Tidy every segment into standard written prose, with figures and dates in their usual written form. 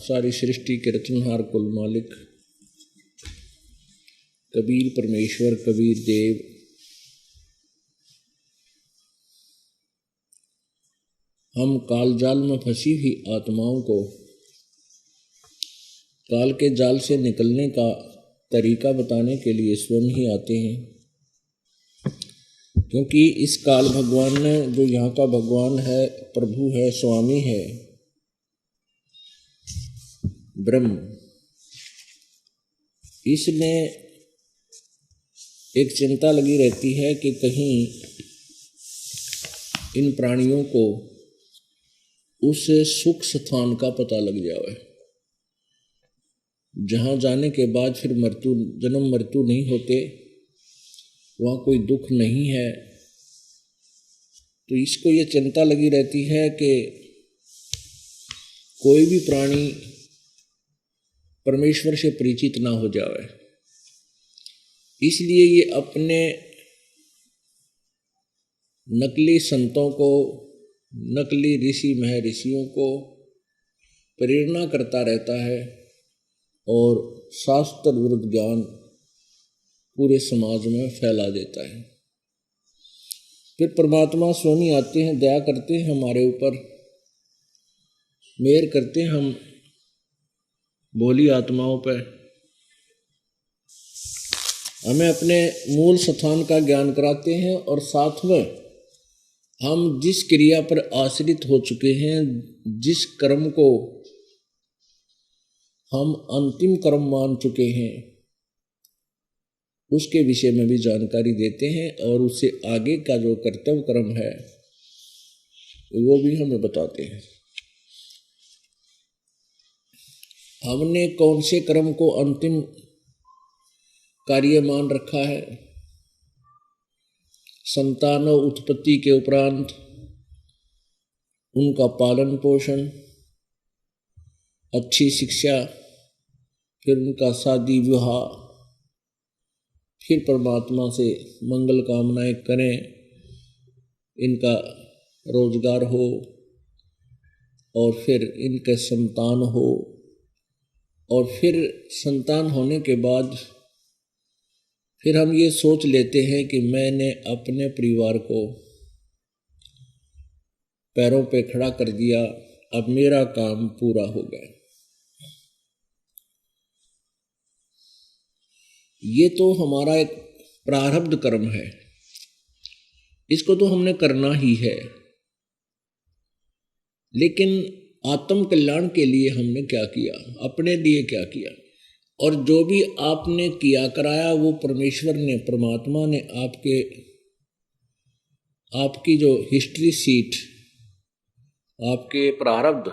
सारी सृष्टि के रचनहार कुल मालिक कबीर परमेश्वर कबीर देव हम काल जाल में फंसी हुई आत्माओं को काल के जाल से निकलने का तरीका बताने के लिए स्वयं ही आते हैं, क्योंकि इस काल भगवान ने जो यहाँ का भगवान है, प्रभु है, स्वामी है, ब्रह्म, इसलिए एक चिंता लगी रहती है कि कहीं इन प्राणियों को उस सुख स्थान का पता लग जाए जहाँ जाने के बाद फिर जन्म मृत्यु नहीं होते, वहाँ कोई दुख नहीं है। तो इसको ये चिंता लगी रहती है कि कोई भी प्राणी परमेश्वर से परिचित ना हो जाए, इसलिए ये अपने नकली संतों को, नकली ऋषि महर्षियों को प्रेरणा करता रहता है और शास्त्र विरुद्ध ज्ञान पूरे समाज में फैला देता है। फिर परमात्मा स्वयं आते हैं, दया करते हैं हमारे ऊपर, मेहर करते हैं हम भोली आत्माओं पर, हमें अपने मूल स्थान का ज्ञान कराते हैं और साथ में हम जिस क्रिया पर आश्रित हो चुके हैं, जिस कर्म को हम अंतिम कर्म मान चुके हैं, उसके विषय में भी जानकारी देते हैं और उससे आगे का जो कर्तव्य कर्म है वो भी हमें बताते हैं। हमने कौन से कर्म को अंतिम कार्य मान रखा है। संतान उत्पत्ति के उपरांत उनका पालन पोषण, अच्छी शिक्षा, फिर उनका शादी विवाह, फिर परमात्मा से मंगल कामनाएं करें, इनका रोजगार हो और फिर इनके संतान हो, और फिर संतान होने के बाद फिर हम ये सोच लेते हैं कि मैंने अपने परिवार को पैरों पे खड़ा कर दिया, अब मेरा काम पूरा हो गया। ये तो हमारा एक प्रारब्ध कर्म है, इसको तो हमने करना ही है, लेकिन आत्म कल्याण के लिए हमने क्या किया, अपने लिए क्या किया। और जो भी आपने किया कराया वो परमेश्वर ने, परमात्मा ने आपकी जो हिस्ट्री सीट, आपके प्रारब्ध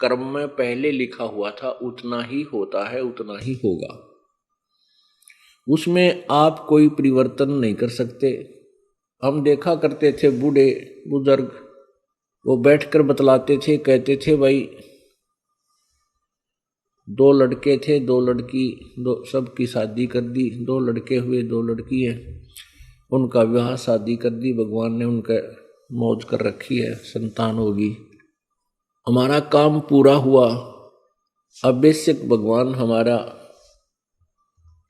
कर्म में पहले लिखा हुआ था, उतना ही होता है, उतना ही होगा। उसमें आप कोई परिवर्तन नहीं कर सकते। हम देखा करते थे बूढ़े बुजुर्ग, वो बैठकर बतलाते थे, कहते थे भाई 2 लड़के थे, 2 लड़की, सबकी शादी कर दी, 2 लड़के हुए, 2 लड़की है, उनका विवाह शादी कर दी, भगवान ने उनका मौज कर रखी है, संतान होगी, हमारा काम पूरा हुआ। अब बेशक भगवान हमारा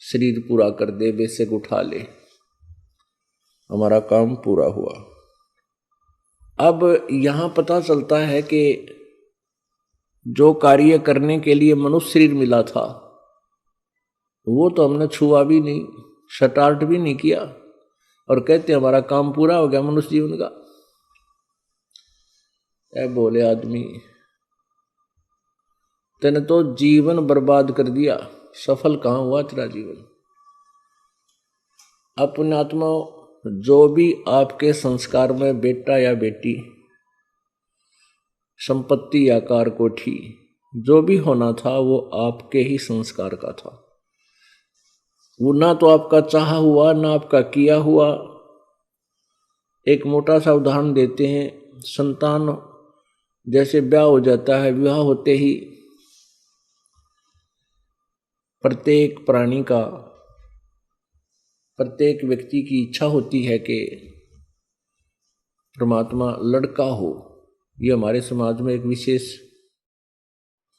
शरीर पूरा कर दे, बेशक उठा ले, हमारा काम पूरा हुआ। अब यहाँ पता चलता है कि जो कार्य करने के लिए मनुष्य शरीर मिला था वो तो हमने छुआ भी नहीं, स्टार्ट भी नहीं किया, और कहते हमारा काम पूरा हो गया मनुष्य जीवन का। ऐ बोले आदमी, तेने तो जीवन बर्बाद कर दिया, सफल कहाँ हुआ तेरा जीवन। अपने आत्मा, जो भी आपके संस्कार में बेटा या बेटी, संपत्ति या कार कोठी, जो भी होना था वो आपके ही संस्कार का था। वो ना तो आपका चाहा हुआ, ना आपका किया हुआ। एक मोटा सा उदाहरण देते हैं, संतान जैसे ब्याह हो जाता है, विवाह होते ही प्रत्येक प्राणी का प्रत्येक व्यक्ति की इच्छा होती है कि परमात्मा लड़का हो। ये हमारे समाज में एक विशेष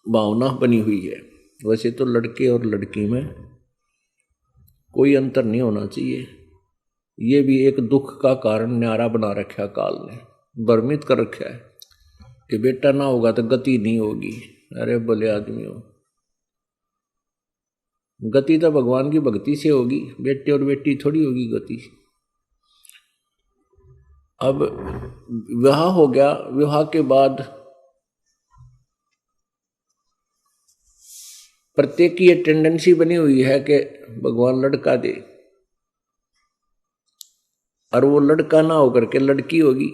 भावना बनी हुई है। वैसे तो लड़के और लड़की में कोई अंतर नहीं होना चाहिए। ये भी एक दुख का कारण न्यारा बना रखा काल ने, भ्रमित कर रखा है कि बेटा ना होगा तो गति नहीं होगी। अरे भले आदमी हो, गति तो भगवान की भक्ति से होगी, बेटे और बेटी थोड़ी होगी गति। अब विवाह हो गया, विवाह के बाद प्रत्येक की ये टेंडेंसी बनी हुई है कि भगवान लड़का दे, और वो लड़का ना होकर के लड़की होगी।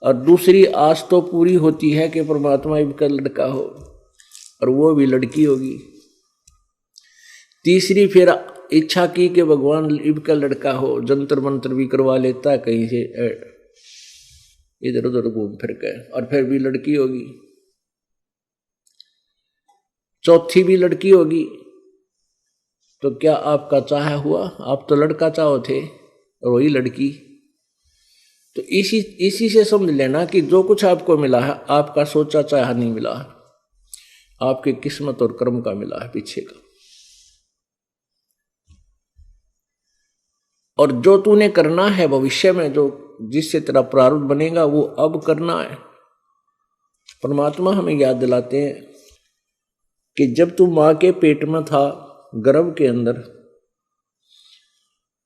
और दूसरी आस तो पूरी होती है कि परमात्मा इनका लड़का हो, और वो भी लड़की होगी। तीसरी फिर इच्छा की कि भगवान इनका लड़का हो, जंतर मंत्र भी करवा लेता है कहीं से, इधर उधर घूम फिर के, और फिर भी लड़की होगी। चौथी भी लड़की होगी। तो क्या आपका चाह हुआ? आप तो लड़का चाहो थे और वही लड़की। तो इसी से समझ लेना कि जो कुछ आपको मिला है आपका सोचा चाहा नहीं मिला है, आपकी किस्मत और कर्म का मिला है पीछे का। और जो तूने करना है भविष्य में, जो जिससे तेरा प्रारब्ध बनेगा वो अब करना है। परमात्मा हमें याद दिलाते हैं कि जब तू मां के पेट में था, गर्भ के अंदर,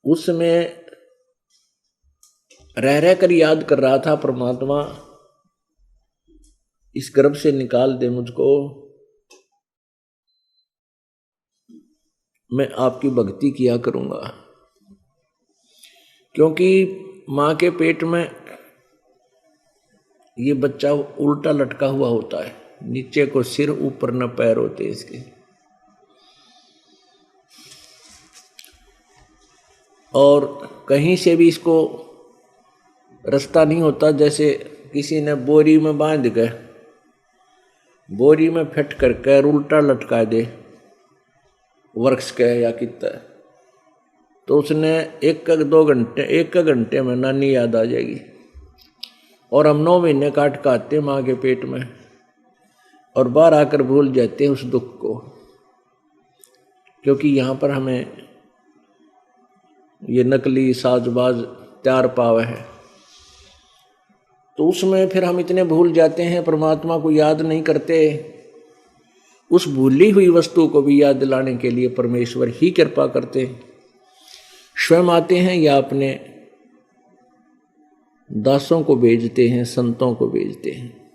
उसमें रह रह कर याद कर रहा था, परमात्मा इस गर्भ से निकाल दे मुझको, मैं आपकी भक्ति किया करूंगा। क्योंकि मां के पेट में ये बच्चा उल्टा लटका हुआ होता है, नीचे को सिर ऊपर न पैर होते इसके। और कहीं से भी इसको रास्ता नहीं होता, जैसे किसी ने बोरी में बांध के, बोरी में फिट करके उल्टा लटका दे वर्क्स के या कितना, तो उसने एक घंटे में नानी याद आ जाएगी। और हम 9 महीने काट काटते माँ के पेट में, और बाहर आकर भूल जाते हैं उस दुख को, क्योंकि यहाँ पर हमें ये नकली साजबाज तैयार पावे है। तो उसमें फिर हम इतने भूल जाते हैं, परमात्मा को याद नहीं करते। उस भूली हुई वस्तु को भी याद दिलाने के लिए परमेश्वर ही कृपा करते हैं, स्वयं आते हैं या अपने दासों को भेजते हैं, संतों को भेजते हैं।